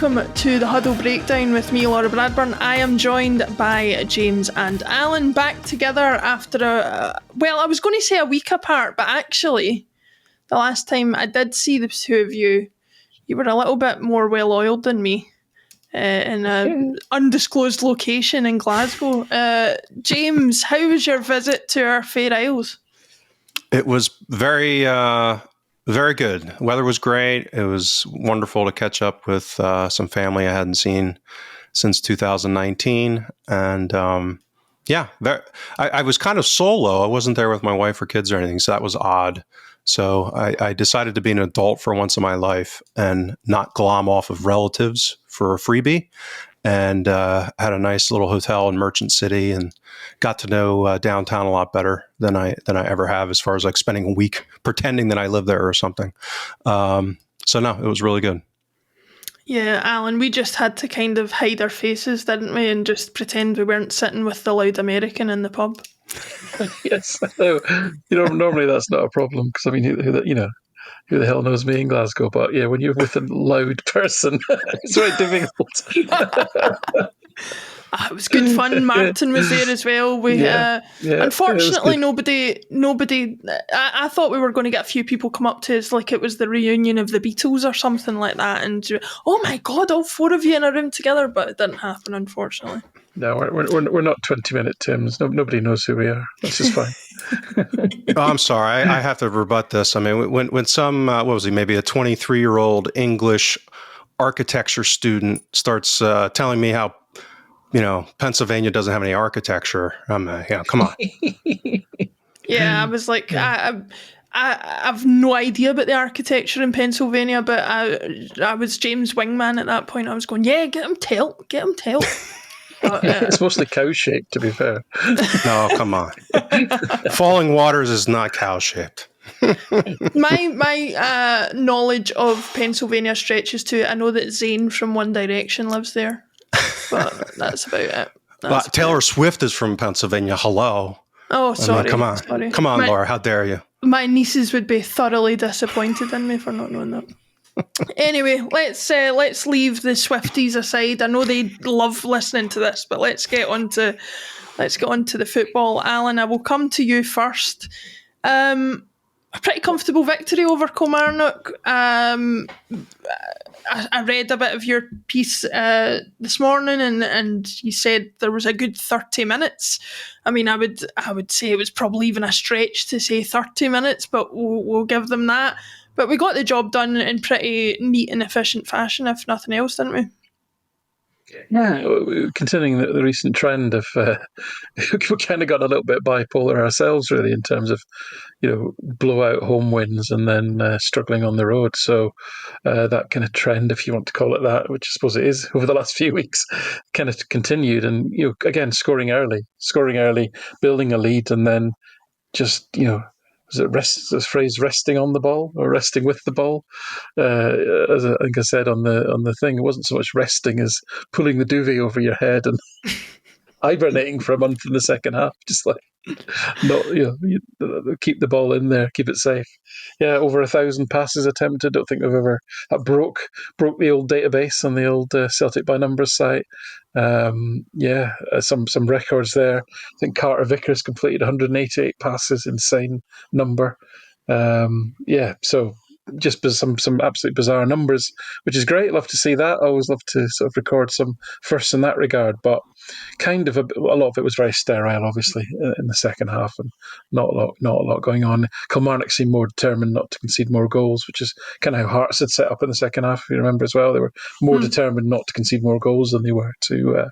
welcome to the Huddle Breakdown with me, Laura Bradburn. I am joined by James and Alan, back together after I was going to say a week apart, but actually, the last time I did see the two of you, you were a little bit more well-oiled than me in an undisclosed location in Glasgow. James, how was your visit to our Fair Isles? It was very good. Weather was great. It was wonderful to catch up with some family I hadn't seen since 2019. And I was kind of solo. I wasn't there with my wife or kids or anything, so that was odd. So I decided to be an adult for once in my life and not glom off of relatives for a freebie. And had a nice little hotel in Merchant City and got to know downtown a lot better than I ever have, as far as like spending a week pretending that I live there or something. So no, it was really good. Yeah, Alan, we just had to kind of hide our faces, didn't we, and just pretend we weren't sitting with the loud American in the pub. Yes, normally that's not a problem, because I mean, who the hell knows me in Glasgow? But yeah, when you're with a loud person, it's very difficult. It was good fun. Martin was there as well. Unfortunately, nobody. I thought we were going to get a few people come up to us like it was the reunion of the Beatles or something like that, and oh my God, all four of you in a room together, but it didn't happen, unfortunately. No, we're not 20-minute Tims. Nobody knows who we are. That's just fine. Oh, I'm sorry. I have to rebut this. I mean, when some, what was he, maybe a 23-year-old English architecture student starts telling me how, Pennsylvania doesn't have any architecture, I'm, come on. Yeah, I was like, I have no idea about the architecture in Pennsylvania, but I was James' wingman at that point. I was going, yeah, get him tilt. But, it's mostly cow-shaped, to be fair. No, come on. Falling Waters is not cow-shaped. My knowledge of Pennsylvania stretches to, I know that Zayn from One Direction lives there, but that's about it. Taylor Swift is from Pennsylvania. Hello. Oh, sorry. Come on. Sorry. Come on, Laura. How dare you? My nieces would be thoroughly disappointed in me for not knowing that. Anyway, let's leave the Swifties aside. I know they love listening to this, but let's get on to the football. Alan, I will come to you first. A pretty comfortable victory over Kilmarnock. I read a bit of your piece this morning, and you said there was a good 30 minutes. I mean, I would say it was probably even a stretch to say 30 minutes, but we'll give them that. But we got the job done in pretty neat and efficient fashion, if nothing else, didn't we? Yeah, continuing the recent trend of we kind of got a little bit bipolar ourselves, really, in terms of blowout home wins and then struggling on the road. So that kind of trend, if you want to call it that, which I suppose it is, over the last few weeks, kind of continued. And again, scoring early, building a lead, and then just was it the phrase resting on the ball or resting with the ball? As I think I said on the thing, it wasn't so much resting as pulling the duvet over your head and hibernating for a month in the second half, just like not keep the ball in there, keep it safe. Yeah, over 1,000 passes attempted. Don't think we've ever that broke the old database on the old Celtic by numbers site. Some records there. I think Carter Vickers completed 188 passes, insane number. So just some absolutely bizarre numbers, which is great. Love to see that. I always love to sort of record some firsts in that regard, but kind of a lot of it was very sterile, obviously, in the second half, and not a lot going on. Kilmarnock seemed more determined not to concede more goals, which is kind of how Hearts had set up in the second half. If you remember as well, they were more determined not to concede more goals than they were to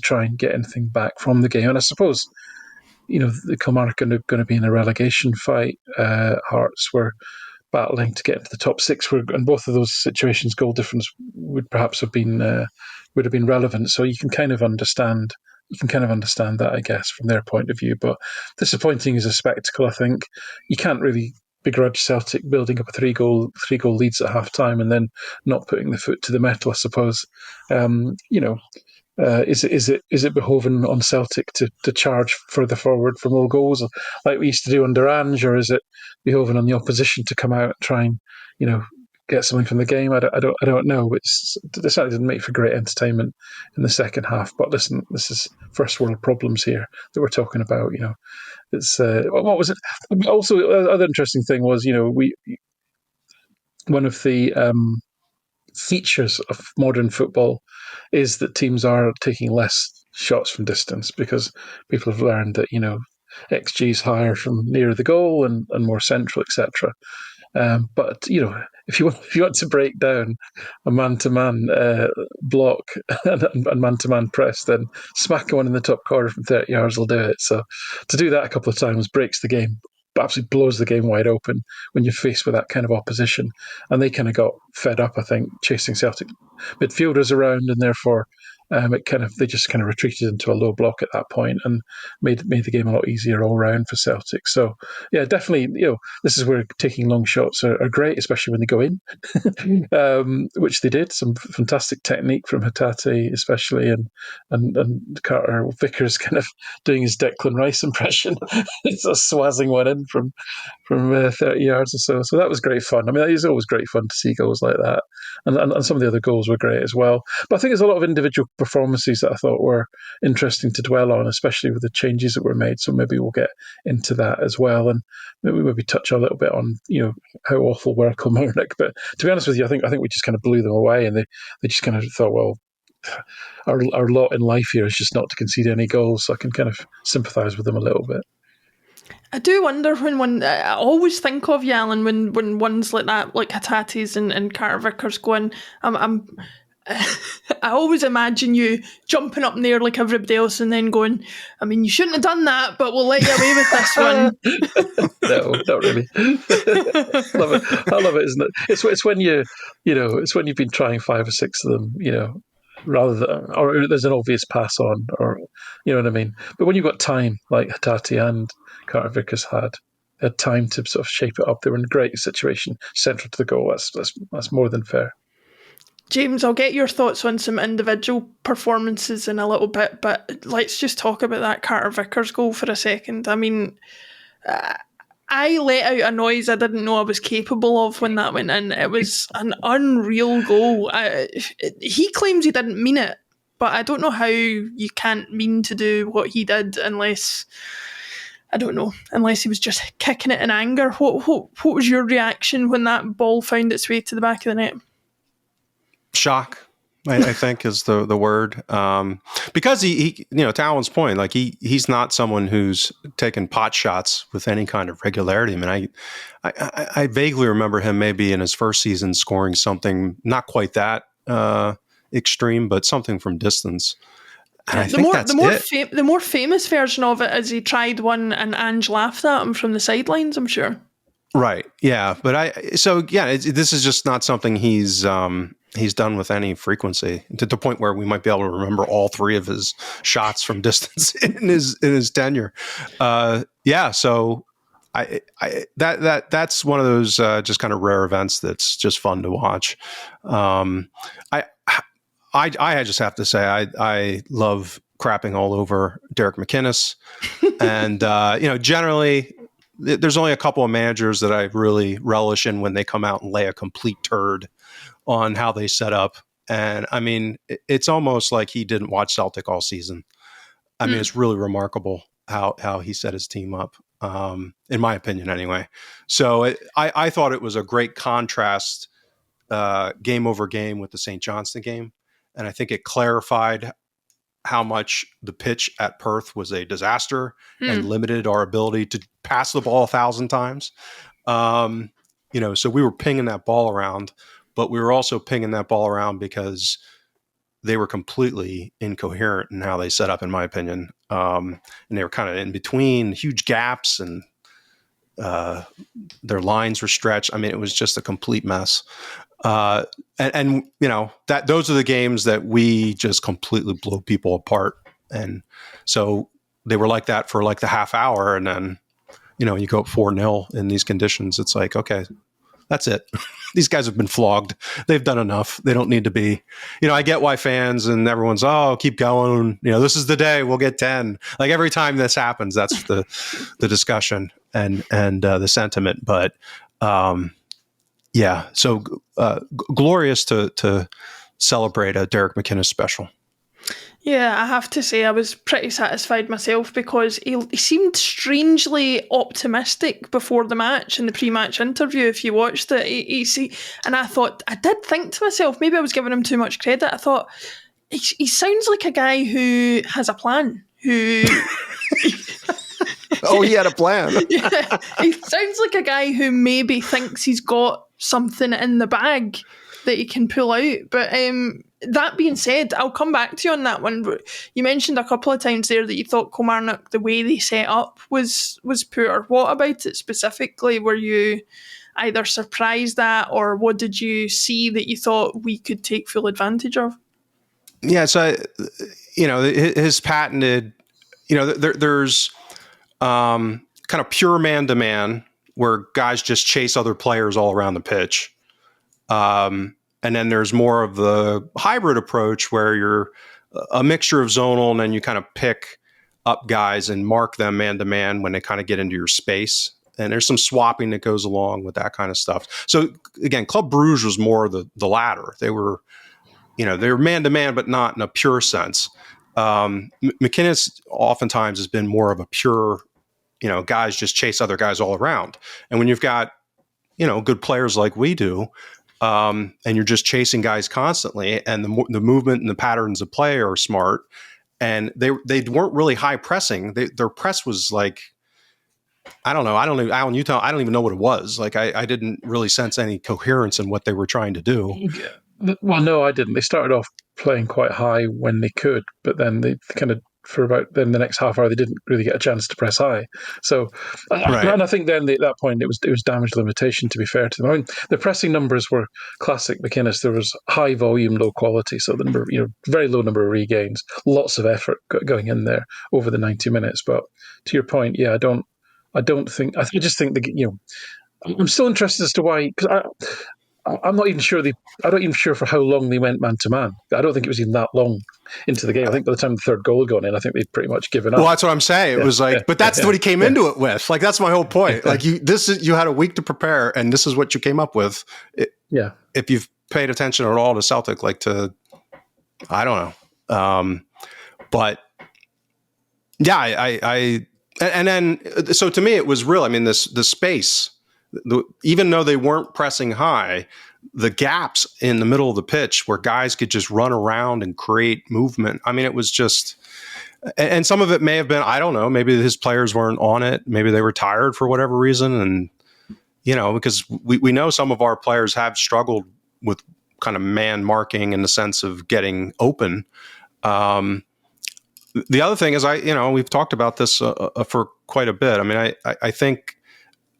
try and get anything back from the game. And I suppose the Kilmarnock are going to be in a relegation fight. Hearts were battling to get into the top six, and both of those situations, goal difference would perhaps have been relevant. So you can kind of understand that, I guess, from their point of view. But disappointing as a spectacle, I think. You can't really begrudge Celtic building up a three goal leads at half time and then not putting the foot to the metal, I suppose. Is it behoven on Celtic to charge further forward for more goals like we used to do under Ange, or is it behoven on the opposition to come out and try and get something from the game. I don't know. It certainly didn't make for great entertainment in the second half. But listen, this is first world problems here that we're talking about. It's what was it? Also, other interesting thing was, one of the features of modern football is that teams are taking less shots from distance because people have learned that XG is higher from nearer the goal and more central, etc. But if you want to break down a man-to-man block and man-to-man press, then smacking one in the top corner from 30 yards will do it. So to do that a couple of times breaks the game, absolutely blows the game wide open when you're faced with that kind of opposition. And they kind of got fed up, I think, chasing Celtic midfielders around, and therefore they just kind of retreated into a low block at that point and made the game a lot easier all round for Celtic. So yeah, definitely, this is where taking long shots are great, especially when they go in, which they did. Some fantastic technique from Hatate, especially, and Carter Vickers kind of doing his Declan Rice impression, it's a swazzing one in from 30 yards or so. So that was great fun. I mean, it's always great fun to see goals like that, and some of the other goals were great as well. But I think there's a lot of individual performances that I thought were interesting to dwell on, especially with the changes that were made. So maybe we'll get into that as well, and maybe touch a little bit on how awful were Kilmarnock. But to be honest with you, I think we just kind of blew them away, and they just kind of thought, well, our lot in life here is just not to concede any goals. So I can kind of sympathise with them a little bit. I do wonder I always think of you, Alan, when ones like that, like Hatate's and Carter Vickers go in. I always imagine you jumping up in there like everybody else and then going, I mean, you shouldn't have done that, but we'll let you away with this one. No, not really. I love it, isn't it? It's when it's when you've been trying 5 or 6 of them, rather than, or there's an obvious pass on, or you know what I mean. But when you've got time, like Hatate and Carter Vickers had time to sort of shape it up. They were in a great situation, central to the goal. That's more than fair. James, I'll get your thoughts on some individual performances in a little bit, but let's just talk about that Carter Vickers goal for a second. I mean, I let out a noise I didn't know I was capable of when that went in. It was an unreal goal. He claims he didn't mean it, but I don't know how you can't mean to do what he did unless he was just kicking it in anger. What was your reaction when that ball found its way to the back of the net? Shock, I think, is the word. Because he to Alan's point, like he's not someone who's taken pot shots with any kind of regularity. I mean, I vaguely remember him maybe in his first season scoring something not quite that extreme, but something from distance. And I think that's it. The more famous version of it is he tried one and Ange laughed at him from the sidelines, I'm sure. Right. Yeah. But this is just not something he's done with any frequency, to the point where we might be able to remember all 3 of his shots from distance in his tenure. So that's one of those just kind of rare events that's just fun to watch. I just have to say I love crapping all over Derek McInnes, and generally there's only a couple of managers that I really relish in when they come out and lay a complete turd on how they set up. And I mean, it's almost like he didn't watch Celtic all season. I mean, it's really remarkable how he set his team up, in my opinion anyway. So I thought it was a great contrast game over game with the St. Johnstone game. And I think it clarified how much the pitch at Perth was a disaster and limited our ability to pass the ball 1,000 times. So we were pinging that ball around, but we were also pinging that ball around because they were completely incoherent in how they set up, in my opinion. And they were kind of in between huge gaps, and their lines were stretched. I mean, it was just a complete mess. And those are the games that we just completely blow people apart. And so they were like that for like the half hour. And then, you go up 4-0 in these conditions. It's like, okay, that's it. These guys have been flogged. They've done enough. They don't need to be, I get why fans and everyone's, keep going. This is the day we'll get 10. Like every time this happens, that's the discussion and the sentiment. But, Yeah. So glorious to celebrate a Derek McInnes special. Yeah, I have to say I was pretty satisfied myself because he seemed strangely optimistic before the match in the pre-match interview. If you watched it, and I thought, I did think to myself, maybe I was giving him too much credit. I thought, he sounds like a guy who has a plan, who... Oh, he had a plan. Yeah, he sounds like a guy who maybe thinks he's got something in the bag that he can pull out. But that being said, I'll come back to you on that one. You mentioned a couple of times there that you thought Kilmarnock, the way they set up was poor. What about it specifically? Were you either surprised at, or what did you see that you thought we could take full advantage of? Yeah, so, his patented, there's kind of pure man-to-man where guys just chase other players all around the pitch. And then there's more of the hybrid approach where you're a mixture of zonal, and then you kind of pick up guys and mark them man-to-man when they kind of get into your space. And there's some swapping that goes along with that kind of stuff. So again, Club Brugge was more the latter. They were man-to-man, but not in a pure sense. McInnes oftentimes has been more of a pure, guys just chase other guys all around. And when you've got, good players like we do, and you're just chasing guys constantly, and the movement and the patterns of play are smart, and they weren't really high pressing. Their press was like, I don't know. I don't even, Alan, you tell, I don't even know what it was. Like, I didn't really sense any coherence in what they were trying to do. Yeah. Well, no, I didn't. They started off playing quite high when they could, but then they kind of, then the next half hour, they didn't really get a chance to press high. So, right. And I think then at that point, it was damage limitation, to be fair to them. I mean, the pressing numbers were classic McInnes. There was high volume, low quality. So the number, very low number of regains, lots of effort going in there over the 90 minutes. But to your point, yeah, I just think I'm still interested as to why, because I'm not even sure I'm not even sure for how long they went man to man. I don't think it was even that long into the game. I think by the time the third goal had gone in, I think they'd pretty much given up. Well, that's what I'm saying. It was like, but that's what he came into it with. Like, that's my whole point. Like, you had a week to prepare, and this is what you came up with. If you've paid attention at all to Celtic, I don't know. But yeah, and then, so to me, it was real. I mean, the space, even though they weren't pressing high, the gaps in the middle of the pitch where guys could just run around and create movement. I mean, it was just, and some of it may have been, I don't know, maybe his players weren't on it. Maybe they were tired for whatever reason. And, because we know some of our players have struggled with kind of man marking in the sense of getting open. The other thing is, we've talked about this for quite a bit. I mean, I think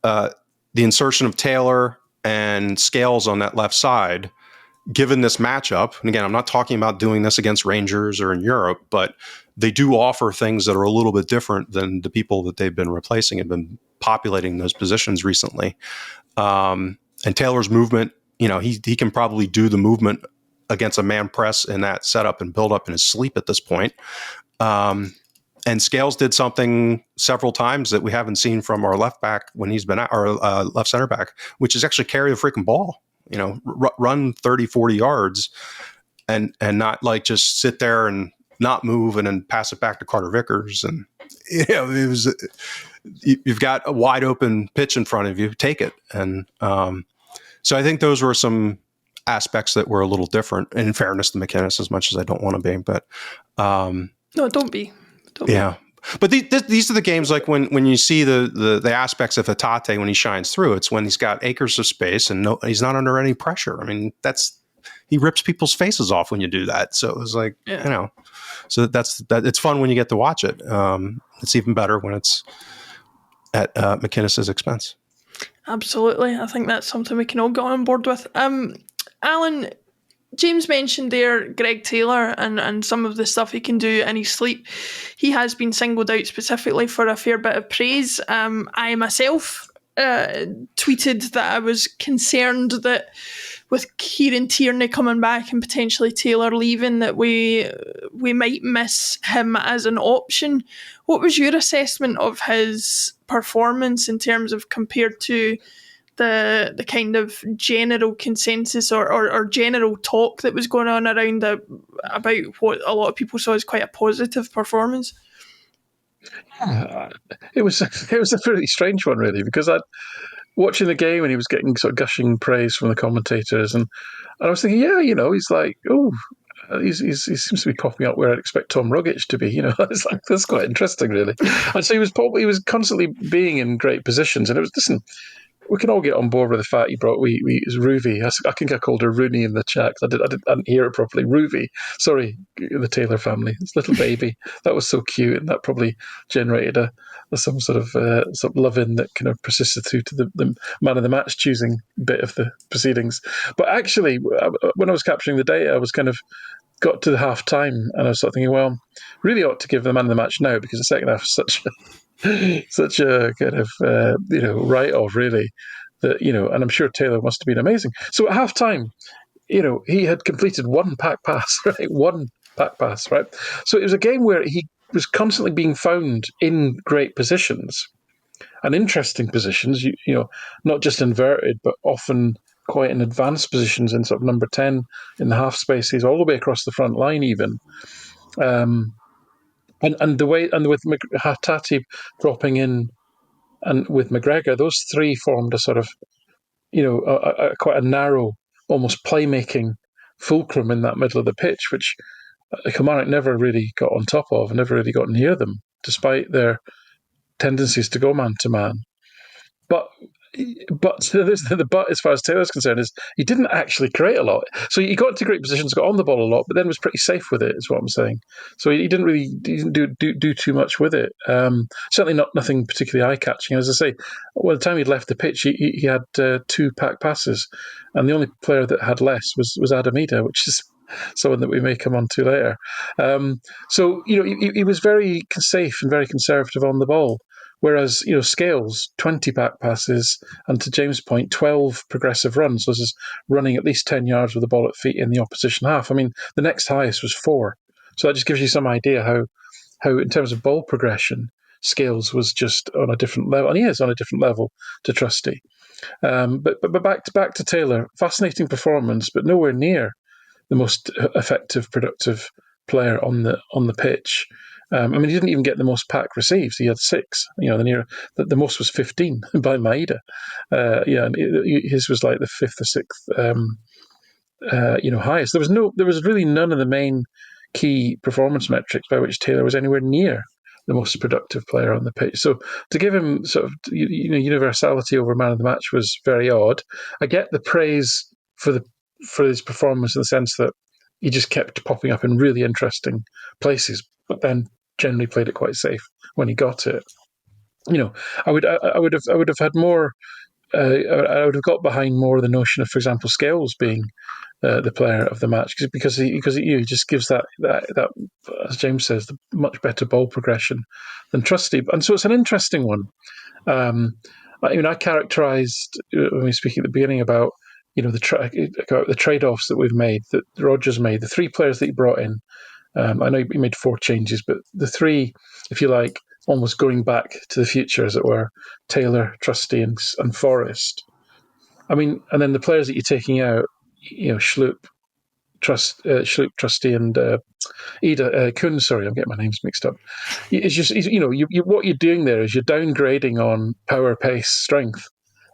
the insertion of Taylor and Scales on that left side, given this matchup, and again, I'm not talking about doing this against Rangers or in Europe, but they do offer things that are a little bit different than the people that they've been replacing and been populating those positions recently. And Taylor's movement, he can probably do the movement against a man press in that setup and build up in his sleep at this point. And Scales did something several times that we haven't seen from our left back when he's been our left center back, which is actually carry the freaking ball, run 30, 40 yards and not like just sit there and not move and then pass it back to Carter Vickers. And, you've got a wide open pitch in front of you, take it. And so I think those were some aspects that were a little different, in fairness to McInnes, as much as I don't want to be, but no, don't be. Yeah. But these are the games like when you see the aspects of Hatate when he shines through. It's when he's got acres of space and he's not under any pressure. I mean, he rips people's faces off when you do that. So it was like, so that it's fun when you get to watch it. It's even better when it's at McInnes' expense. Absolutely. I think that's something we can all get on board with. Alan, James mentioned there Greg Taylor and some of the stuff he can do in his sleep. He has been singled out specifically for a fair bit of praise. I myself tweeted that I was concerned that with Kieran Tierney coming back and potentially Taylor leaving, that we might miss him as an option. What was your assessment of his performance in terms of compared to the kind of general consensus or general talk that was going on around about what a lot of people saw as quite a positive performance? It was a pretty strange one, really, because watching the game and he was getting sort of gushing praise from the commentators, and I was thinking, yeah, he's like, oh, he seems to be popping up where I'd expect Tom Rogic to be. It's like, that's quite interesting, really. And so he was constantly being in great positions, and it was, listen, we can all get on board with the fact he brought it was Ruby. I think I called her Rooney in the chat. I didn't hear it properly. Ruby, sorry, the Taylor family. This little baby that was so cute, and that probably generated some sort of love-in that kind of persisted through to the man of the match choosing bit of the proceedings. But actually, when I was capturing the data, I was kind of got to the half time, and I was sort of thinking, well, really ought to give the man of the match now, because the second half is such a kind of write-off, really, that and I'm sure Taylor must have been amazing. So at half time, he had completed one pack pass, right? One pack pass, right? So it was a game where he was constantly being found in great positions and interesting positions, not just inverted, but often quite in advanced positions in sort of number 10 in the half spaces, all the way across the front line even. And with Hattati dropping in and with McGregor, those three formed a sort of, quite a narrow, almost playmaking fulcrum in that middle of the pitch, which Kilmarnock never really got on top of and never really got near them, despite their tendencies to go man to man. But the but as far as Taylor's concerned is he didn't actually create a lot. So he got into great positions, got on the ball a lot, but then was pretty safe with it, is what I'm saying. So he didn't do too much with it. Certainly nothing particularly eye catching. As I say, by the time he'd left the pitch, he had 2 pack passes, and the only player that had less was Adam Idah, which is someone that we may come on to later. So he was very safe and very conservative on the ball. Whereas, Scales, 20 back passes, and to James' point, 12 progressive runs. So this is running at least 10 yards with the ball at feet in the opposition half. I mean, the next highest was 4. So that just gives you some idea how in terms of ball progression, Scales was just on a different level, and he is on a different level to Trusty. But back to Taylor, fascinating performance, but nowhere near the most effective, productive player on the pitch. I mean, he didn't even get the most pack received. He had 6. The most was 15 by Maida. And his was like the 5th or 6th, highest. There was really none of the main key performance metrics by which Taylor was anywhere near the most productive player on the pitch. So to give him sort of universality over man of the match was very odd. I get the praise for his performance in the sense that he just kept popping up in really interesting places, but then generally played it quite safe when he got it. I would have had more. I would have got behind more the notion of, for example, Scales being the player of the match because he just gives that as James says, the much better ball progression than Trusty, and so it's an interesting one. I characterised when we were speaking at the beginning about the trade-offs that we've made, that Rodgers made, the 3 players that he brought in. I know he made 4 changes, but the 3, if you like, almost going back to the future, as it were, Taylor, Trusty, and Forrest. I mean, and then the players that you're taking out, Schlup, Trusty, and Idah, Kun. Sorry, I'm getting my names mixed up. It's just what you're doing there is you're downgrading on power, pace, strength,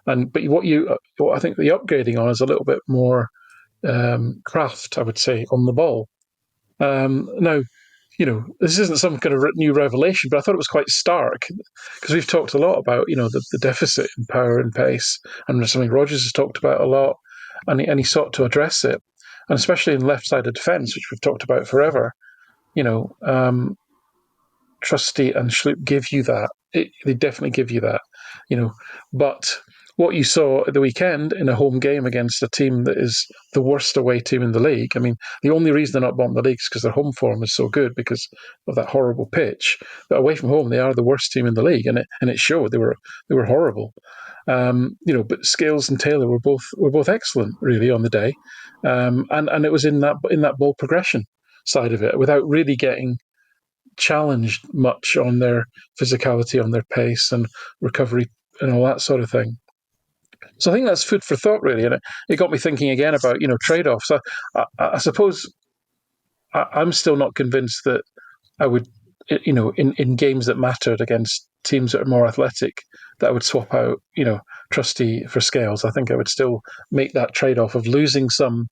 but what I think the upgrading on is a little bit more craft, I would say, on the ball. Now, this isn't some kind of new revelation, but I thought it was quite stark because we've talked a lot about, the deficit in power and pace, and something Rodgers has talked about a lot, and he sought to address it, and especially in left-sided defence, which we've talked about forever. Trusty and Schlup give you that. They definitely give you that, But what you saw at the weekend in a home game against a team that is the worst away team in the league. I mean, the only reason they're not bottom of the league is because their home form is so good because of that horrible pitch. But away from home, they are the worst team in the league, and it showed. They were horrible. But Scales and Taylor were both excellent, really, on the day, and it was in that ball progression side of it, without really getting challenged much on their physicality, on their pace and recovery, and all that sort of thing. So I think that's food for thought, really, and it got me thinking again about trade-offs. I suppose I'm still not convinced that I would, in games that mattered against teams that are more athletic, that I would swap out, Trusty for Scales. I think I would still make that trade-off of losing some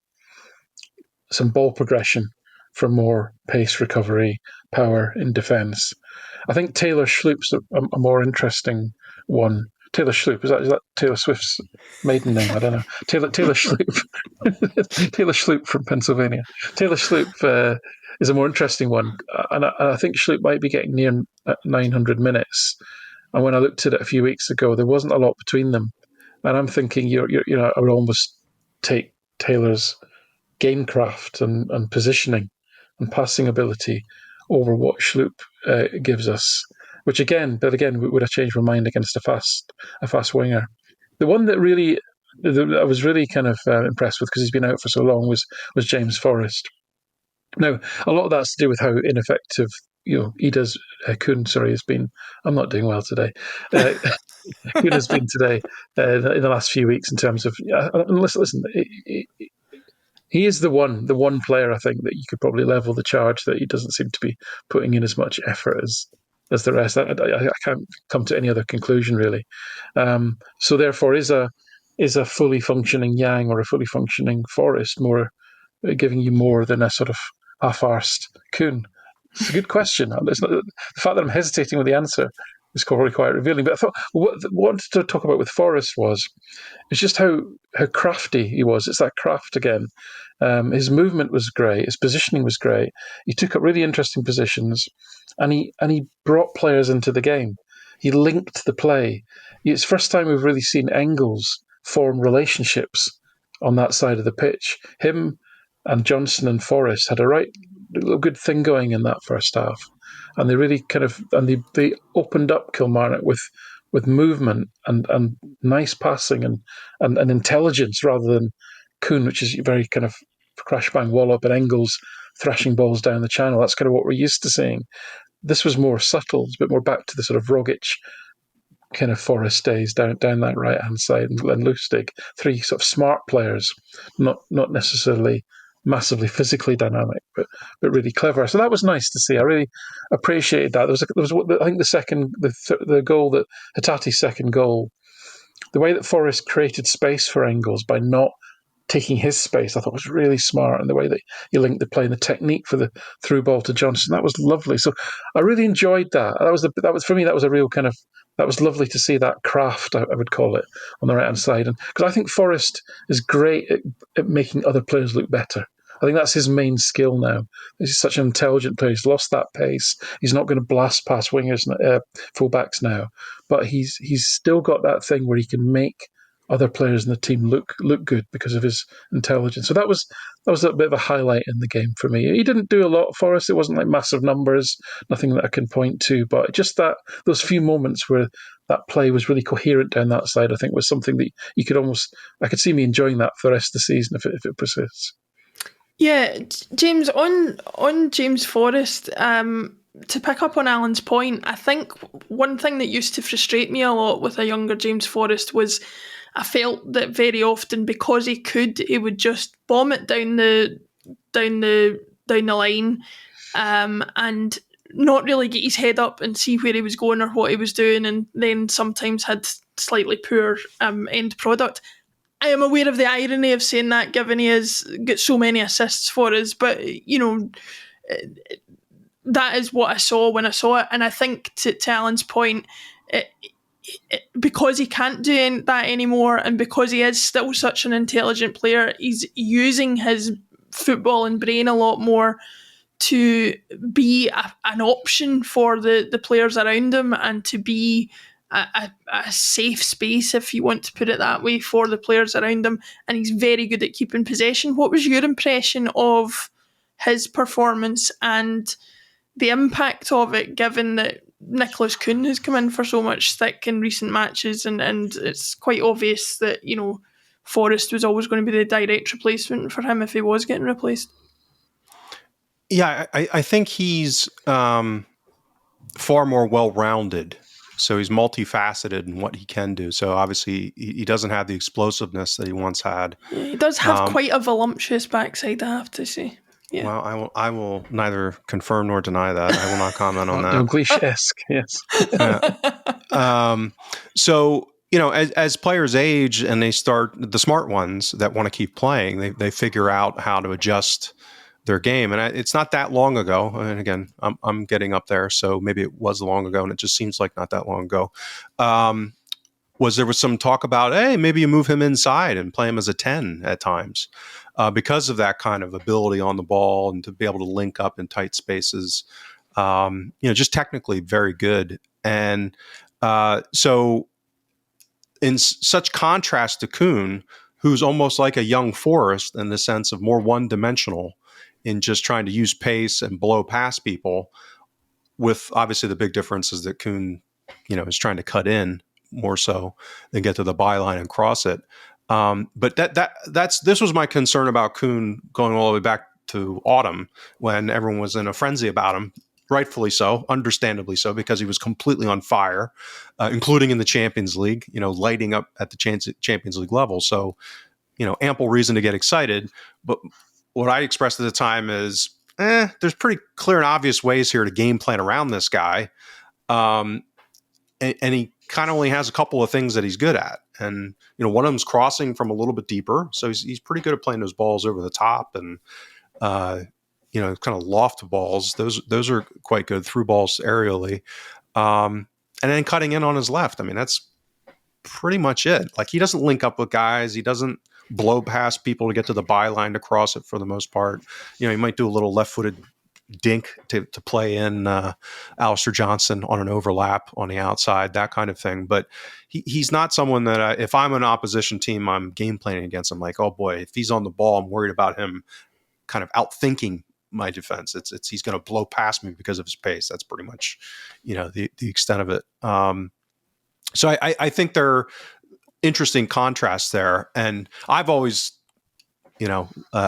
ball progression for more pace, recovery, power in defence. I think Taylor Schloop's a more interesting one. Taylor Schloop, is that Taylor Swift's maiden name? I don't know. Taylor Schloop. Taylor Schloop from Pennsylvania. Taylor Schloop is a more interesting one, and I think Schloop might be getting near 900 minutes. And when I looked at it a few weeks ago, there wasn't a lot between them. And I'm thinking, I would almost take Taylor's gamecraft and positioning and passing ability over what Schloop gives us. Which again would have changed my mind against a fast winger. The one that I was really kind of impressed with because he's been out for so long was James Forrest. Now, a lot of that's to do with how ineffective Idah's Kuhn, has been. I'm not doing well today. Kuhn has been today in the last few weeks in terms of listen. He is the one player I think that you could probably level the charge that he doesn't seem to be putting in as much effort as the rest. I can't come to any other conclusion really. So therefore, is a fully functioning Yang or a fully functioning Forrest more giving you more than a sort of half-arsed Kuhn? It's a good question. The fact that I'm hesitating with the answer is probably quite revealing. But I thought what I wanted to talk about with Forrest was just how crafty he was. It's that craft again. His movement was great. His positioning was great. He took up really interesting positions, and he brought players into the game. He linked the play. It's the first time we've really seen Engels form relationships on that side of the pitch. Him and Johnson and Forrest had a good thing going in that first half, and they really they opened up Kilmarnock with movement and nice passing and intelligence rather than Kuhn, which is very kind of crash bang wallop, and Engels thrashing balls down the channel. That's kind of what we're used to seeing. This was more subtle. It's a bit more back to the sort of Rogic kind of Forrest days down that right hand side, and Lustig. Three sort of smart players, not necessarily massively physically dynamic, but really clever. So that was nice to see. I really appreciated that. There was I think the goal, that Hatati's second goal, the way that Forrest created space for Engels by not taking his space, I thought was really smart, and the way that he linked the play and the technique for the through ball to Johnson, that was lovely. So I really enjoyed that. That was for me. That was a real kind of. That was lovely to see that craft, I would call it, on the right hand side, and because I think Forrest is great at making other players look better. I think that's his main skill now. He's such an intelligent player. He's lost that pace. He's not going to blast past wingers, fullbacks now, but he's still got that thing where he can make other players in the team look good because of his intelligence. So that was a bit of a highlight in the game for me. He didn't do a lot for us. It wasn't like massive numbers, nothing that I can point to, but just those few moments where that play was really coherent down that side, I think was something that you could I could see me enjoying that for the rest of the season if it persists. Yeah, James, on James Forrest, to pick up on Alan's point, I think one thing that used to frustrate me a lot with a younger James Forrest was I felt that very often, because he would just bomb it down the line, and not really get his head up and see where he was going or what he was doing, and then sometimes had slightly poor end product. I am aware of the irony of saying that, given he has got so many assists for us, but that is what I saw when I saw it, and I think to Alan's point, because he can't do that anymore, and because he is still such an intelligent player, he's using his football and brain a lot more to be an option for the players around him, and to be a safe space, if you want to put it that way, for the players around him. And he's very good at keeping possession. What was your impression of his performance and the impact of it, given that Nicholas Kuhn has come in for so much stick in recent matches, and it's quite obvious that Forrest was always going to be the direct replacement for him if he was getting replaced? Yeah, I think he's far more well-rounded So he's multifaceted in what he can do. So obviously he doesn't have the explosiveness that he once had. Yeah, he does have quite a voluptuous backside, I have to say. Yeah. Well, I will neither confirm nor deny that. I will not comment on that. Dalglish-esque, yes. So, as players age and they start, the smart ones that want to keep playing, they figure out how to adjust their game. And it's not that long ago. And again, I'm getting up there, so maybe it was long ago, and it just seems like not that long ago. There was some talk about, hey, maybe you move him inside and play him as a 10 at times because of that kind of ability on the ball and to be able to link up in tight spaces. Just technically very good. And so in such contrast to Kuhn, who's almost like a young Forrest in the sense of more one-dimensional in just trying to use pace and blow past people, with obviously the big difference is that Kuhn, is trying to cut in more so than get to the byline and cross it. But this was my concern about Kuhn going all the way back to autumn when everyone was in a frenzy about him. Rightfully so, understandably so, because he was completely on fire, including in the Champions League, lighting up at the Champions League level. So, ample reason to get excited. But what I expressed at the time is, there's pretty clear and obvious ways here to game plan around this guy. And he kind of only has a couple of things that he's good at. And, one of them's crossing from a little bit deeper. So he's pretty good at playing those balls over the top and, kind of loft balls. Those are quite good, through balls aerially. And then cutting in on his left. I mean, that's pretty much it. Like, he doesn't link up with guys. He doesn't blow past people to get to the byline to cross it for the most part. He might do a little left-footed dink to play in Alistair Johnson on an overlap on the outside, that kind of thing. But he's not someone that if I'm an opposition team, I'm game planning against him. Like, oh boy, if he's on the ball, I'm worried about him kind of outthinking my defense. It's he's going to blow past me because of his pace. That's pretty much, the extent of it. So I think there are interesting contrasts there. And I've always,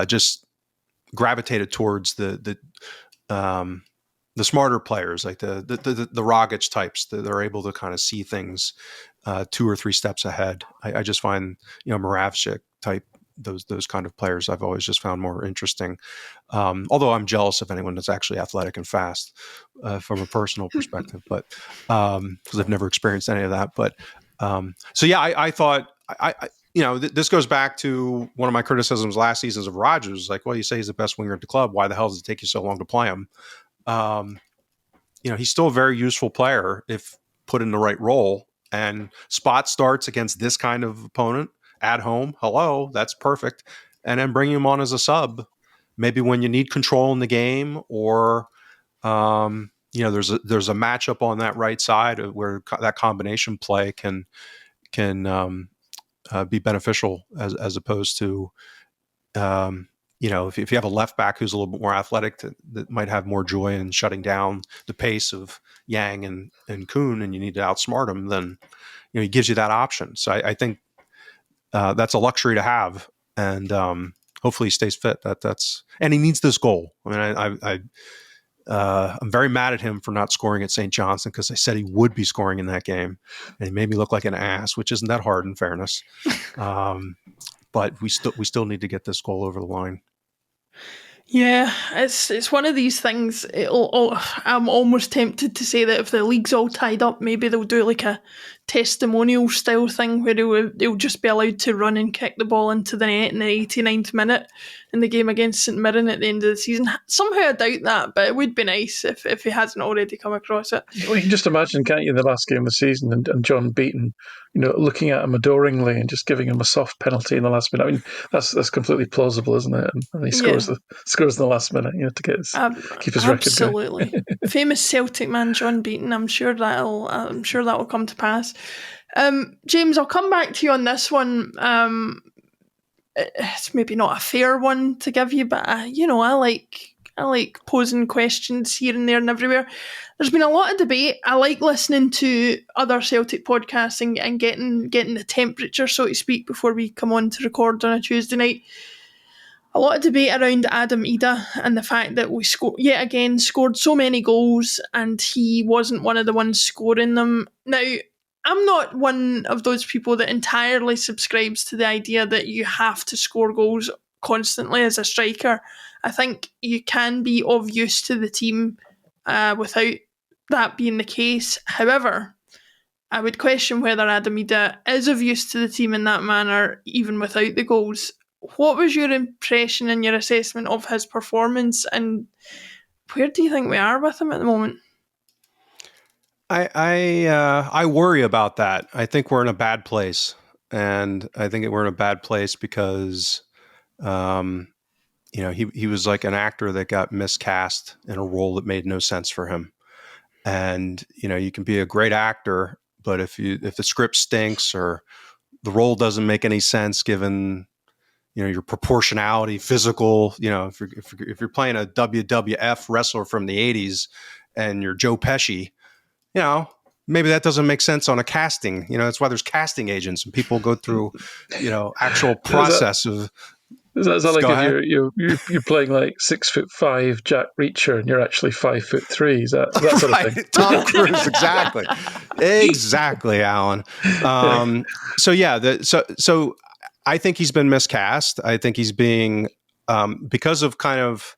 just gravitated towards the smarter players, like the Rogic types that are able to kind of see things 2 or 3 steps ahead. I just find, Moravcik type, those kind of players I've always just found more interesting. Although I'm jealous of anyone that's actually athletic and fast from a personal perspective, but because I've never experienced any of that. But I thought this goes back to one of my criticisms last seasons of Rodgers. Like, well, you say he's the best winger at the club. Why the hell does it take you so long to play him? He's still a very useful player if put in the right role, and spot starts against this kind of opponent at home. Hello, that's perfect. And then bring him on as a sub, maybe when you need control in the game, or there's a matchup on that right side where that combination play can be beneficial as opposed to if you have a left back who's a little bit more athletic that might have more joy in shutting down the pace of Yang and Kuhn, and you need to outsmart him, then he gives you that option. So I think that's a luxury to have, and hopefully he stays fit. And he needs this goal. I mean, I'm very mad at him for not scoring at St. Johnstone, because I said he would be scoring in that game, and he made me look like an ass, which isn't that hard in fairness. But we still need to get this goal over the line. Yeah, it's one of these things. I'm almost tempted to say that if the league's all tied up, maybe they'll do like a testimonial style thing where they'll just be allowed to run and kick the ball into the net in the 89th minute in the game against St Mirren at the end of the season. Somehow I doubt that, but it would be nice if he hasn't already come across it. Well, you can just imagine, can't you, the last game of the season and John Beaton, looking at him adoringly and just giving him a soft penalty in the last minute. I mean, that's completely plausible, isn't it? And he scores in the last minute, to get keep his record going. Absolutely. Famous Celtic man John Beaton. I'm sure that'll come to pass. James, I'll come back to you on this one. It's maybe not a fair one to give you, but I like posing questions here and there and everywhere. There's been a lot of debate. I like listening to other Celtic podcasts and getting the temperature, so to speak, before we come on to record on a Tuesday night. a lot of debate around Adam Idah and the fact that we yet again scored so many goals and he wasn't one of the ones scoring them. Now, I'm not one of those people that entirely subscribes to the idea that you have to score goals constantly as a striker. I think you can be of use to the team without that being the case. However, I would question whether Adam Idah is of use to the team in that manner, even without the goals. What was your impression and your assessment of his performance, and where do you think we are with him at the moment? I worry about that. I think we're in a bad place, and I think we're in a bad place because, he was like an actor that got miscast in a role that made no sense for him. And you can be a great actor, but if the script stinks or the role doesn't make any sense given your proportionality, physical, if you're playing a WWF wrestler from the 80s and you're Joe Pesci, maybe that doesn't make sense on a casting. That's why there's casting agents and people go through, actual process of. Is that like if you're playing like 6'5" Jack Reacher and you're actually 5'3"? Is that sort of thing? Tom Cruise, exactly, Alan. So I think he's been miscast. I think he's being because of kind of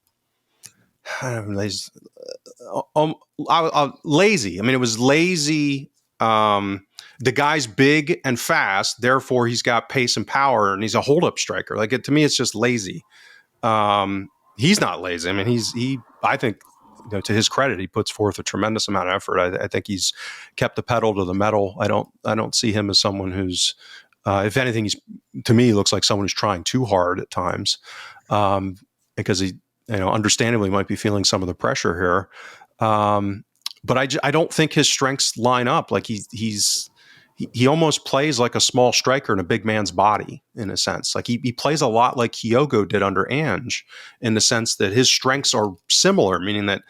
lazy. I mean, it was lazy. The guy's big and fast, therefore he's got pace and power, and he's a hold-up striker. To me, it's just lazy. He's not lazy. I mean, I think, to his credit, he puts forth a tremendous amount of effort. I think he's kept the pedal to the metal. I don't see him as someone who's, if anything, to me, he looks like someone who's trying too hard at times, because he, understandably might be feeling some of the pressure here. But I don't think his strengths line up. Like he almost plays like a small striker in a big man's body, in a sense. Like he plays a lot like Kyogo did under Ange, in the sense that his strengths are similar, meaning that,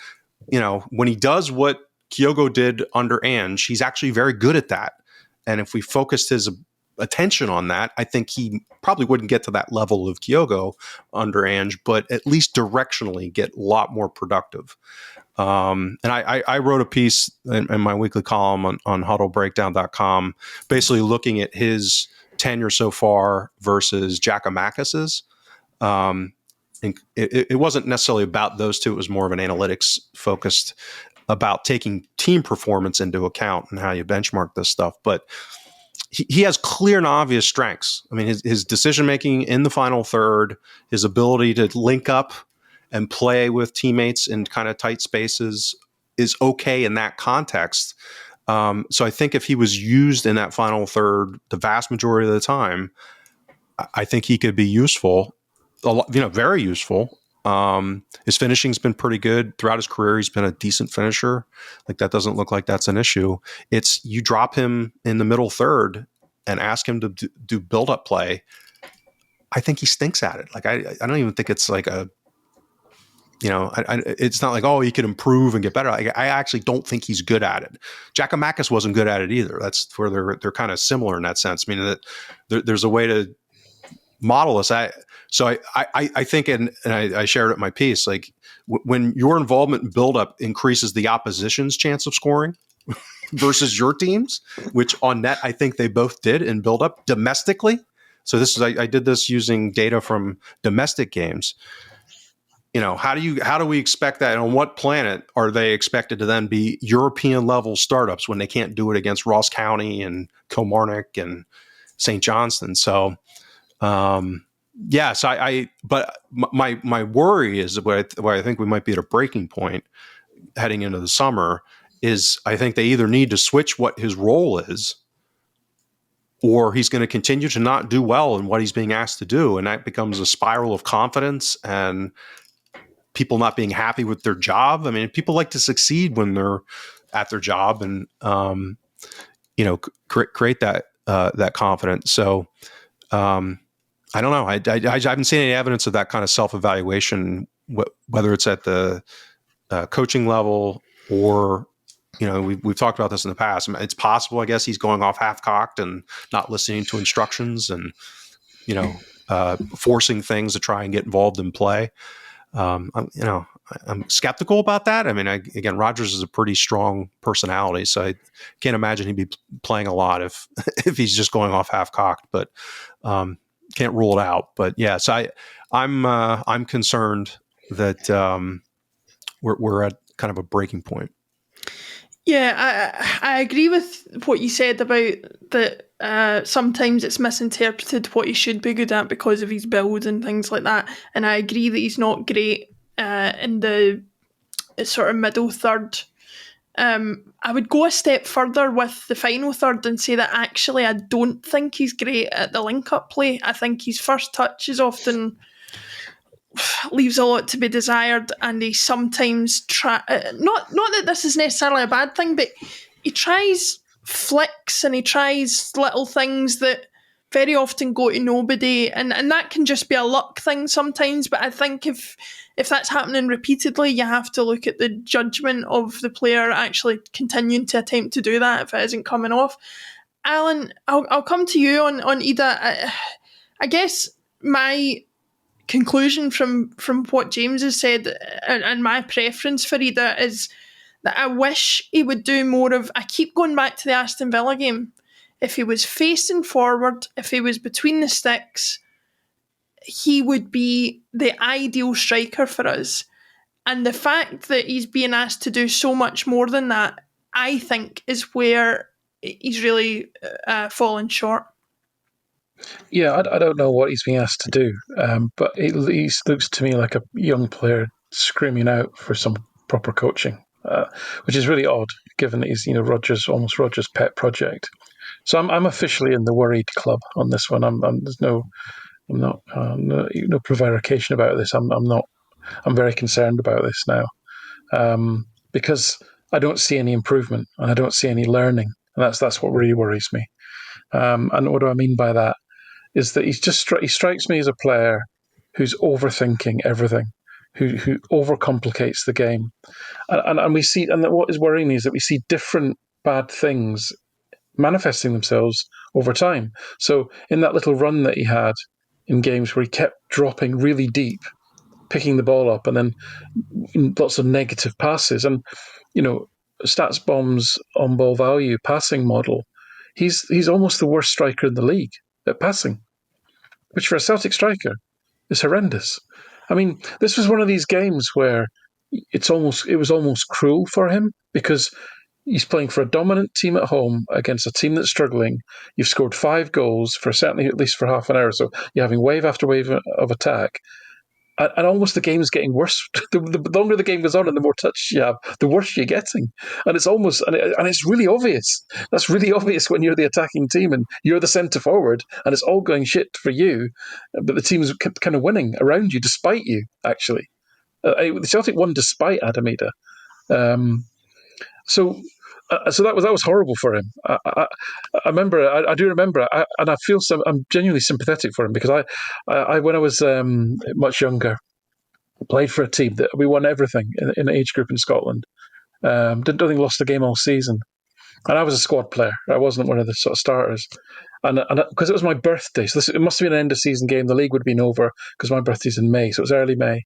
when he does what Kyogo did under Ange, he's actually very good at that. And if we focused his attention on that, I think he probably wouldn't get to that level of Kyogo under Ange, but at least directionally get a lot more productive. And I wrote a piece in my weekly column on huddlebreakdown.com, basically looking at his tenure so far versus Giacomakis's. And it wasn't necessarily about those two. It was more of an analytics focused about taking team performance into account and how you benchmark this stuff. But he has clear and obvious strengths. I mean, his decision-making in the final third, his ability to link up and play with teammates in kind of tight spaces is okay in that context. So I think if he was used in that final third the vast majority of the time, I think he could be useful, very useful. His finishing's been pretty good throughout his career. He's been a decent finisher. Like, that doesn't look like that's an issue. It's you drop him in the middle third and ask him to do build-up play. I think he stinks at it. Like, I don't even think it's like a, it's not like, oh, he could improve and get better. I actually don't think he's good at it. Giacomakis wasn't good at it either. That's where they're kind of similar in that sense, meaning that there's a way to model this. So I think, and I shared it in my piece, like when your involvement in buildup increases the opposition's chance of scoring versus your team's, which on net, I think they both did in buildup domestically. So I did this using data from domestic games. How do we expect that? And on what planet are they expected to then be European level startups when they can't do it against Ross County and Kilmarnock and St. Johnston? So, but my worry is where I think we might be at a breaking point heading into the summer is I think they either need to switch what his role is, or he's going to continue to not do well in what he's being asked to do. And that becomes a spiral of confidence and people not being happy with their job. I mean, people like to succeed when they're at their job and, create that confidence. So, I don't know. I haven't seen any evidence of that kind of self-evaluation, whether it's at the coaching level or, we've talked about this in the past. I mean, it's possible, I guess, he's going off half-cocked and not listening to instructions and, forcing things to try and get involved in play. I'm skeptical about that. I mean, again, Rodgers is a pretty strong personality, so I can't imagine he'd be playing a lot if if he's just going off half cocked. But can't rule it out. But yeah, so I'm concerned that we're at kind of a breaking point. Yeah, I agree with what you said about that. Sometimes it's misinterpreted what he should be good at because of his build and things like that. And I agree that he's not great in the sort of middle third. I would go a step further with the final third and say that actually I don't think he's great at the link-up play. I think his first touch is often leaves a lot to be desired, and he sometimes not that this is necessarily a bad thing, but he tries flicks and he tries little things that very often go to nobody, and that can just be a luck thing sometimes. But I think if that's happening repeatedly, you have to look at the judgment of the player actually continuing to attempt to do that if it isn't coming off. Alan, I'll come to you on Idah. I guess my conclusion from what James has said and my preference for Idah is that I wish he would do more of, I keep going back to the Aston Villa game, if he was facing forward, if he was between the sticks, he would be the ideal striker for us. And the fact that he's being asked to do so much more than that, I think, is where he's really fallen short. Yeah, I don't know what he's being asked to do, but he looks to me like a young player screaming out for some proper coaching, which is really odd, given that he's almost Rodgers' pet project. So I'm officially in the worried club on this one. There's no prevarication about this. I'm very concerned about this now, because I don't see any improvement and I don't see any learning, and that's what really worries me. And what do I mean by that? Is that he strikes me as a player who's overthinking everything, who overcomplicates the game, and we see, and what is worrying me is that we see different bad things manifesting themselves over time. So in that little run that he had in games where he kept dropping really deep, picking the ball up, and then lots of negative passes, and Stats Bomb's on ball value passing model, he's almost the worst striker in the league at passing, which for a Celtic striker is horrendous. I mean, this was one of these games where it was almost cruel for him, because he's playing for a dominant team at home against a team that's struggling. You've scored 5 goals for certainly at least for half an hour, so you're having wave after wave of attack. And almost the game's getting worse. The longer the game goes on and the more touch you have, the worse you're getting. And it's almost, and it's really obvious. That's really obvious when you're the attacking team and you're the centre forward and it's all going shit for you, but the team's kind of winning around you, despite you, actually. The Celtic won despite Adam Idah. So that was horrible for him. I remember. I do remember, and I feel I'm genuinely sympathetic for him, because I when I was much younger, played for a team that we won everything in the age group in Scotland. Don't think lost a game all season, and I was a squad player. I wasn't one of the sort of starters, and because it was my birthday, so it must have been an end of season game. The league would have been over because my birthday's in May, so it was early May.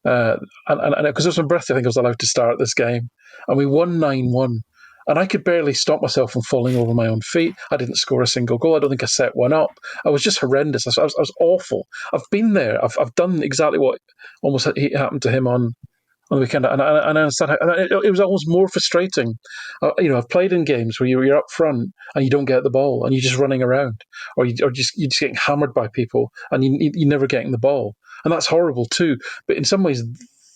And because it was my birthday, I think I was allowed to start this game, and we won 9-1. And I could barely stop myself from falling over my own feet. I didn't score a single goal. I don't think I set one up. I was just horrendous. I was awful. I've been there. I've done exactly what almost happened to him on the weekend. And I understand. It was almost more frustrating. I've played in games where you're up front and you don't get the ball and you're just running around, or you're just getting hammered by people and you're never getting the ball. And that's horrible too. But in some ways,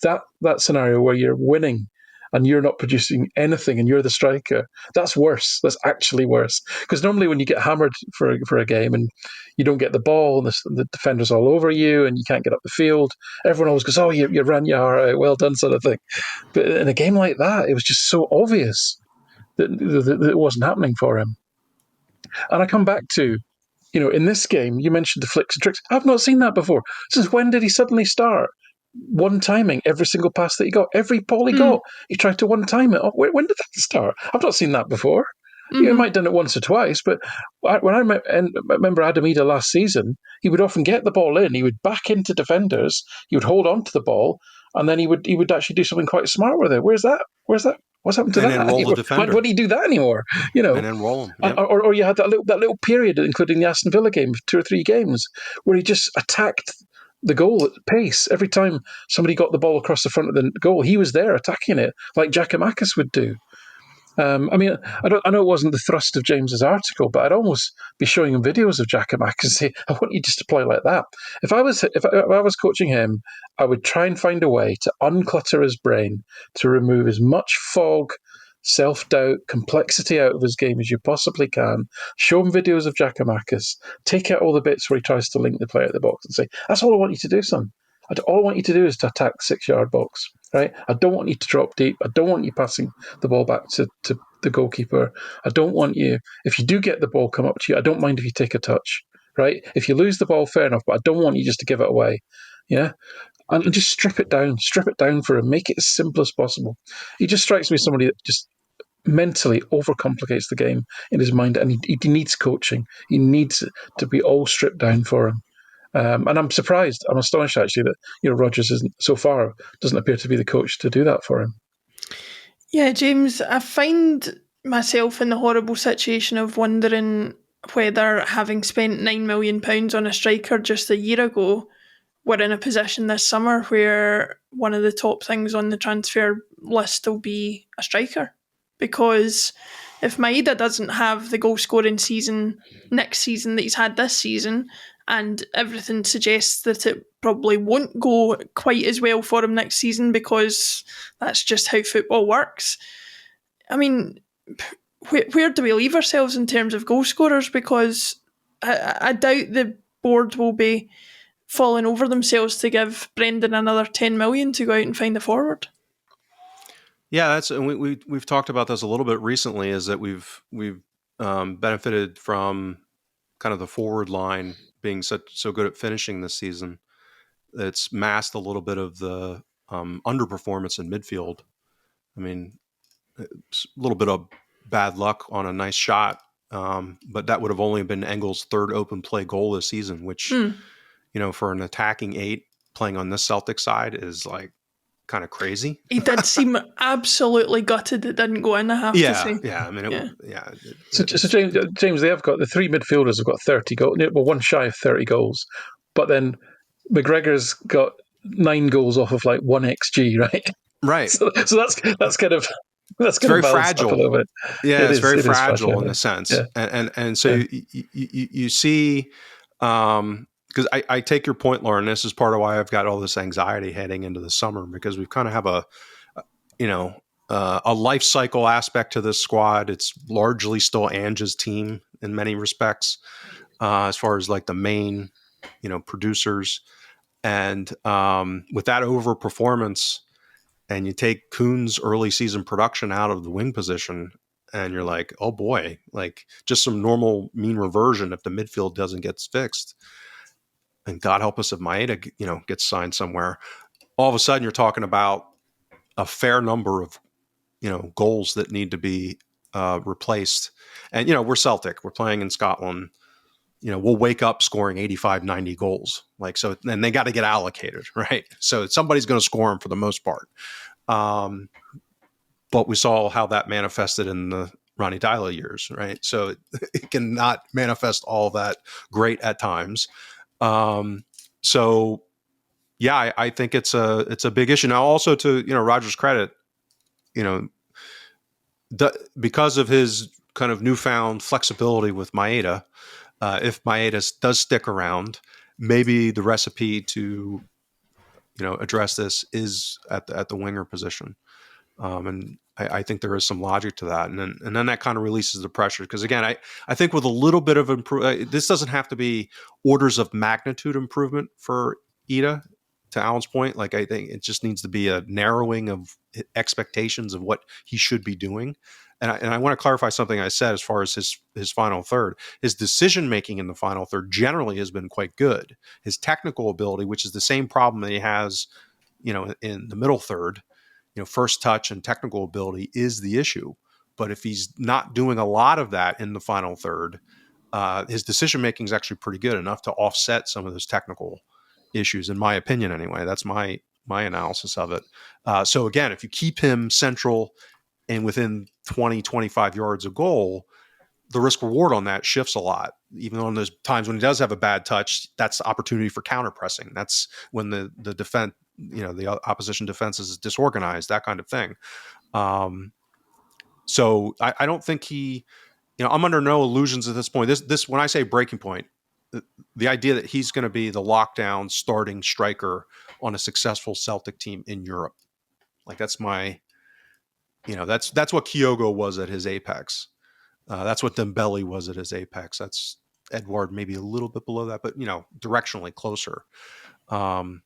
that scenario where you're winning and you're not producing anything and you're the striker, that's worse. That's actually worse. Because normally when you get hammered for a game and you don't get the ball and the defender's all over you and you can't get up the field, everyone always goes, oh, you ran your heart out, well done, sort of thing. But in a game like that, it was just so obvious that it wasn't happening for him. And I come back to, in this game, you mentioned the flicks and tricks. I've not seen that before. Since when did he suddenly start one-timing every single pass that he got? Every ball he got, he tried to one-time it. When did that start? I've not seen that before. You might have done it once or twice, but when I remember Adam Idah last season, he would often get the ball in, he would back into defenders, he would hold on to the ball, and then he would actually do something quite smart with it. Where's that? What's happened to And that? then roll the defender. Why do you do that anymore? And then roll him. Yep. Or you had that little period, including the Aston Villa game, 2 or 3 games, where he just attacked the goal at pace. Every time somebody got the ball across the front of the goal, he was there attacking it, like Giakoumakis would do. I mean, I know it wasn't the thrust of James's article, but I'd almost be showing him videos of Giakoumakis and say, "I want you just to play like that." If I was coaching him, I would try and find a way to unclutter his brain, to remove as much fog, self-doubt, complexity out of his game as you possibly can. Show him videos of Giakoumakis. Take out all the bits where he tries to link the player at the box and say, "That's all I want you to do, son. All I want you to do is to attack the 6-yard box, right? I don't want you to drop deep. I don't want you passing the ball back to the goalkeeper. I don't want you, if you do get the ball come up to you, I don't mind if you take a touch, right? If you lose the ball, fair enough, but I don't want you just to give it away, yeah? And just strip it down for him. Make it as simple as possible." He just strikes me as somebody that just mentally overcomplicates the game in his mind, and he needs coaching. He needs to be all stripped down for him. And I'm astonished actually that Rodgers doesn't appear to be the coach to do that for him. Yeah, James, I find myself in the horrible situation of wondering whether, having spent £9 million on a striker just a year ago, we're in a position this summer where one of the top things on the transfer list will be a striker. Because if Maeda doesn't have the goal scoring season next season that he's had this season, and everything suggests that it probably won't go quite as well for him next season because that's just how football works. I mean, where do we leave ourselves in terms of goal scorers? Because I doubt the board will be falling over themselves to give Brendan another 10 million to go out and find a forward. Yeah, we've talked about this a little bit recently. Is that we've benefited from kind of the forward line being so good at finishing this season. It's masked a little bit of the underperformance in midfield. I mean, it's a little bit of bad luck on a nice shot, but that would have only been Engel's 3rd open play goal this season, which for an attacking 8 playing on this Celtic side is like kind of crazy. He did seem absolutely gutted it didn't go in, I have to say. Yeah. I mean, So James, they have got the 3 midfielders have got 30 goals. Well, one shy of 30 goals, but then McGregor's got 9 goals off of like 1 xG, right? Right. So that's kind of very fragile. A little bit. Yeah, it's very fragile in a sense, yeah. and so you see. Because I take your point, Lauren. This is part of why I've got all this anxiety heading into the summer, because we kind of have a life cycle aspect to this squad. It's largely still Ange's team in many respects, as far as like the main, producers. And with that overperformance, and you take Kuhn's early season production out of the wing position, and you're like, oh boy, like just some normal mean reversion if the midfield doesn't get fixed. And God help us if Maeda, gets signed somewhere. All of a sudden, you're talking about a fair number of, goals that need to be replaced. And, we're Celtic. We're playing in Scotland. We'll wake up scoring 85, 90 goals. Like, so then they got to get allocated, right? So somebody's going to score them for the most part. But we saw how that manifested in the Ronnie Deila years, right? So it cannot manifest all that great at times. So yeah, I think it's a big issue. Now also to, Roger's credit, because of his kind of newfound flexibility with Maeda, if Maeda does stick around, maybe the recipe to, address this is at the winger position. And I think there is some logic to that. And then that kind of releases the pressure. Because again, I think with a little bit of this doesn't have to be orders of magnitude improvement for Idah, to Alan's point. Like, I think it just needs to be a narrowing of expectations of what he should be doing. And I want to clarify something I said as far as his final third. His decision-making in the final third generally has been quite good. His technical ability, which is the same problem that he has, in the middle third, first touch and technical ability is the issue. But if he's not doing a lot of that in the final third, his decision making is actually pretty good, enough to offset some of those technical issues, in my opinion. Anyway, that's my analysis of it. So again, if you keep him central and within 20, 25 yards of goal, the risk reward on that shifts a lot. Even on those times when he does have a bad touch, that's opportunity for counter pressing. That's when the defense, the opposition defense is disorganized, that kind of thing. So I don't think I'm under no illusions at this point. This when I say breaking point, the idea that he's going to be the lockdown starting striker on a successful Celtic team in Europe, like that's my, that's what Kyogo was at his apex. That's what Dembele was at his apex. That's Edouard, maybe a little bit below that, but directionally closer. And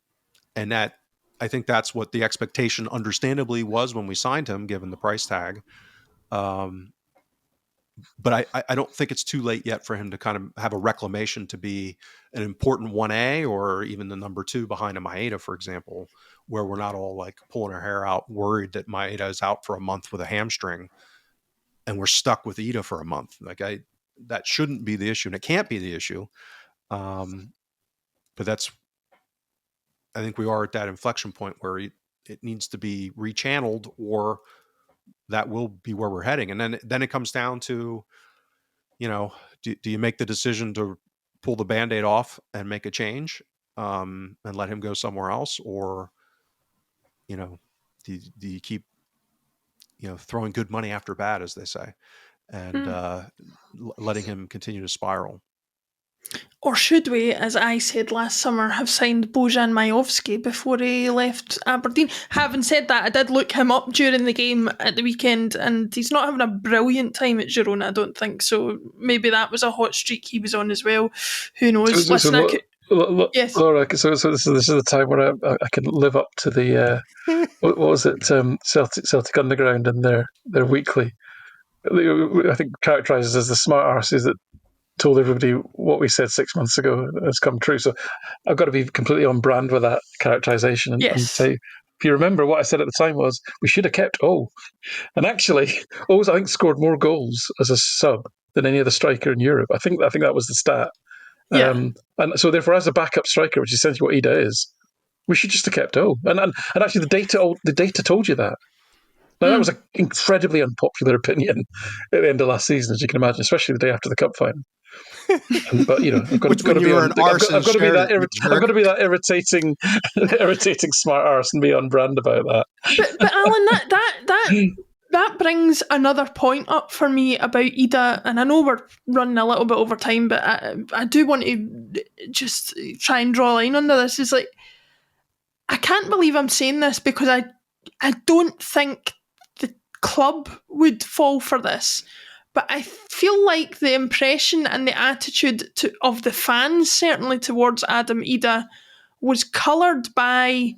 that, I think that's what the expectation understandably was when we signed him, given the price tag. But I don't think it's too late yet for him to kind of have a reclamation to be an important 1A or even the number 2 behind a Maeda, for example, where we're not all like pulling our hair out, worried that Maeda is out for a month with a hamstring and we're stuck with Idah for a month. That shouldn't be the issue, and it can't be the issue. But I think we are at that inflection point where it needs to be rechanneled, or that will be where we're heading. And then it comes down to, do you make the decision to pull the Band-Aid off and make a change, and let him go somewhere else? Or, do you keep, throwing good money after bad, as they say, and letting him continue to spiral? Or should we, as I said last summer, have signed Bojan Majowski before he left Aberdeen? Having said that, I did look him up during the game at the weekend, and he's not having a brilliant time at Girona, I don't think. So maybe that was a hot streak he was on as well. Who knows? Yes. Laura, so this is the time where I can live up to the what was it? Celtic Underground and their weekly. I think characterises as the smart arses that told everybody what we said 6 months ago has come true. So I've got to be completely on brand with that characterisation and say, if you remember, what I said at the time was we should have kept O. And actually, O's, I think, scored more goals as a sub than any other striker in Europe. I think that was the stat. Yeah. And so therefore, as a backup striker, which is essentially what Idah is, we should just have kept O. And actually, the data told you that. Now, that was an incredibly unpopular opinion at the end of last season, as you can imagine, especially the day after the cup final. But I've got to be that irritating smart arse and be on brand about that. But Alan, that brings another point up for me about Idah, and I know we're running a little bit over time, but I do want to just try and draw a line under this. Is like, I can't believe I'm saying this because I don't think the club would fall for this. But I feel like the impression and the attitude of the fans, certainly towards Adam Idah, was coloured by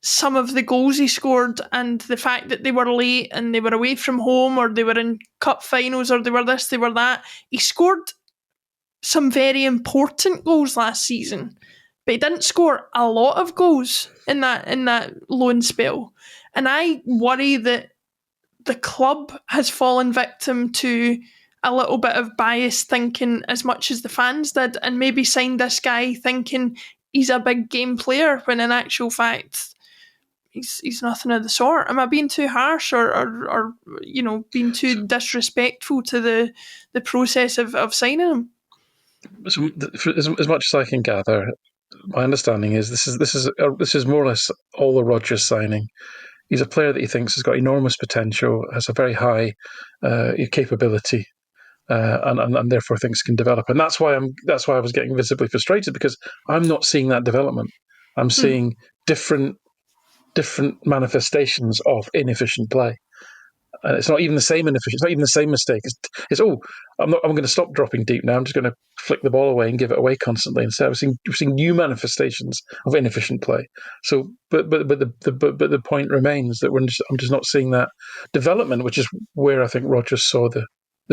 some of the goals he scored and the fact that they were late and they were away from home, or they were in cup finals, or they were this, they were that. He scored some very important goals last season, but he didn't score a lot of goals in that loan spell. And I worry that the club has fallen victim to a little bit of biased thinking as much as the fans did, and maybe signed this guy thinking he's a big game player when in actual fact he's nothing of the sort. Am I being too harsh or being too disrespectful to the process of signing him? So, as much as I can gather, my understanding is this is more or less all the Rodgers signing. He's a player that he thinks has got enormous potential, has a very high capability, and therefore thinks can develop. And that's why I was getting visibly frustrated, because I'm not seeing that development. I'm seeing different manifestations of inefficient play. And it's not even the same inefficient. It's not even the same mistake. I'm going to stop dropping deep now. I'm just going to flick the ball away and give it away constantly. Instead, we're seeing new manifestations of inefficient play. So, but the point remains that I'm just not seeing that development, which is where I think Rodgers saw the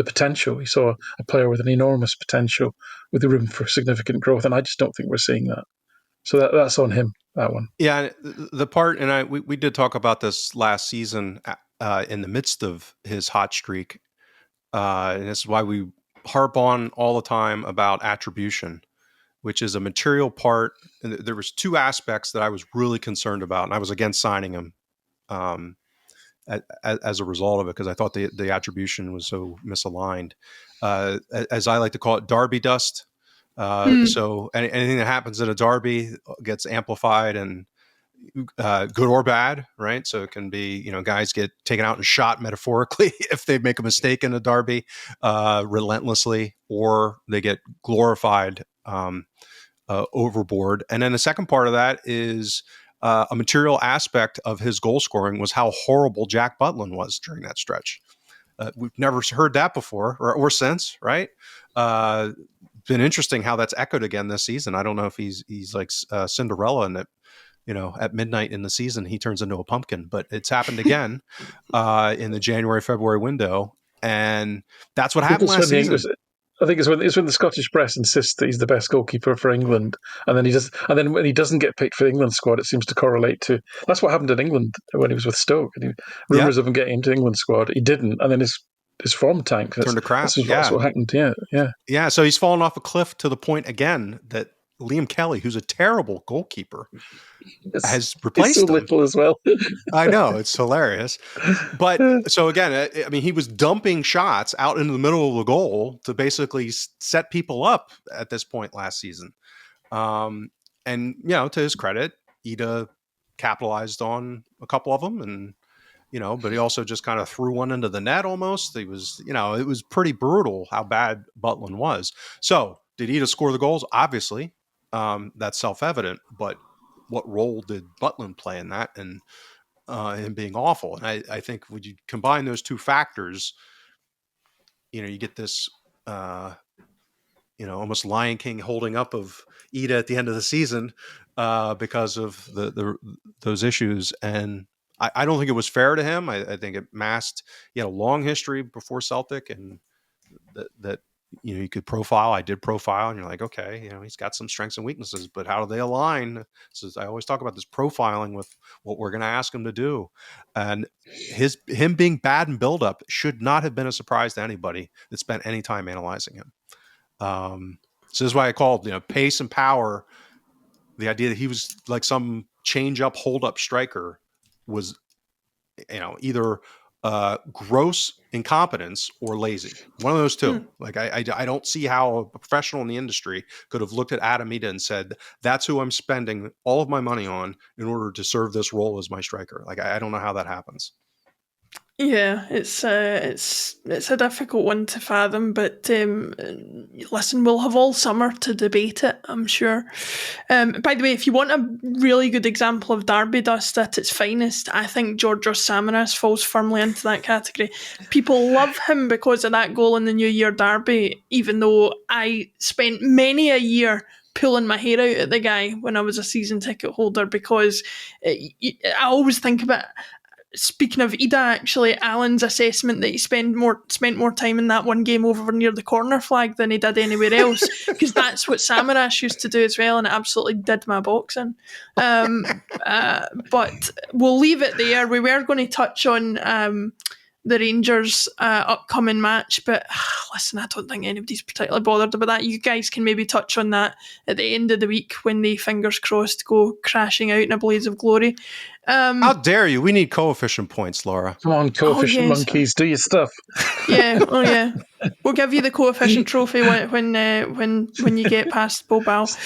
potential. He saw a player with an enormous potential, with the room for significant growth, and I just don't think we're seeing that. So that's on him, that one. Yeah, the part, and we did talk about this last season in the midst of his hot streak. And this is why we harp on all the time about attribution, which is a material part. And there was two aspects that I was really concerned about, and I was against signing him as a result of it, because I thought the attribution was so misaligned. As I like to call it, Derby dust. So anything that happens at a derby gets amplified, and good or bad, right? So it can be, guys get taken out and shot metaphorically if they make a mistake in a derby relentlessly, or they get glorified overboard. And then the second part of that is a material aspect of his goal scoring was how horrible Jack Butland was during that stretch. We've never heard that before or since, right? Been interesting how that's echoed again this season. I don't know if he's like Cinderella, and that at midnight in the season he turns into a pumpkin, but it's happened again in the January-February window, and that's what happened last season. I think it's when the Scottish press insists that he's the best goalkeeper for England, and then when he doesn't get picked for the England squad, it seems to correlate to that's what happened in England when he was with Stoke. Rumours of him getting into the England squad, he didn't, and then his form tanked. Turned to crap. That's what happened. Yeah. So he's fallen off a cliff to the point again that Liam Kelly, who's a terrible goalkeeper, has replaced him. Little as well. I know, it's hilarious. But so again, he was dumping shots out into the middle of the goal to basically set people up at this point last season. And to his credit, Idah capitalized on a couple of them, and but he also just kind of threw one into the net almost. He was, it was pretty brutal how bad Butland was. So did Idah score the goals? Obviously. That's self-evident, but what role did Butland play in that, and him being awful? And I think when you combine those two factors, you get this, almost Lion King holding up of Idah at the end of the season because of those issues. And I don't think it was fair to him. I think it masked, he had a long history before Celtic, and that you could profile. I did profile, and you're like, okay, he's got some strengths and weaknesses, but how do they align? So I always talk about this profiling with what we're going to ask him to do. And him being bad in buildup should not have been a surprise to anybody that spent any time analyzing him. So this is why I called, pace and power. The idea that he was like some change up, hold up striker was, either gross incompetence or lazy. One of those two. Like I don't see how a professional in the industry could have looked at Adam Idah and said, that's who I'm spending all of my money on in order to serve this role as my striker. Like I don't know how that happens. Yeah, it's a difficult one to fathom, but listen, we'll have all summer to debate it, I'm sure. By the way, if you want a really good example of Derby dust at its finest, I think Georgios Samaras falls firmly into that category. People love him because of that goal in the New Year derby, even though I spent many a year pulling my hair out at the guy when I was a season ticket holder, because I always think about... Speaking of Idah, actually, Alan's assessment that he spent more time in that one game over near the corner flag than he did anywhere else, because that's what Samaras used to do as well, and it absolutely did my boxing. But we'll leave it there. We were going to touch on the Rangers' upcoming match, but listen, I don't think anybody's particularly bothered about that. You guys can maybe touch on that at the end of the week when they, fingers crossed, go crashing out in a blaze of glory. How dare you? We need coefficient points, Laura. Come on, coefficient monkeys, do your stuff. Yeah, we'll give you the coefficient trophy when you get past Bobal.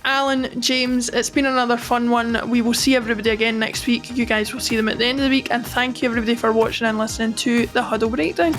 Alan, James, it's been another fun one. We will see everybody again next week. You guys will see them at the end of the week, and thank you everybody for watching and listening to the Huddle Breakdown.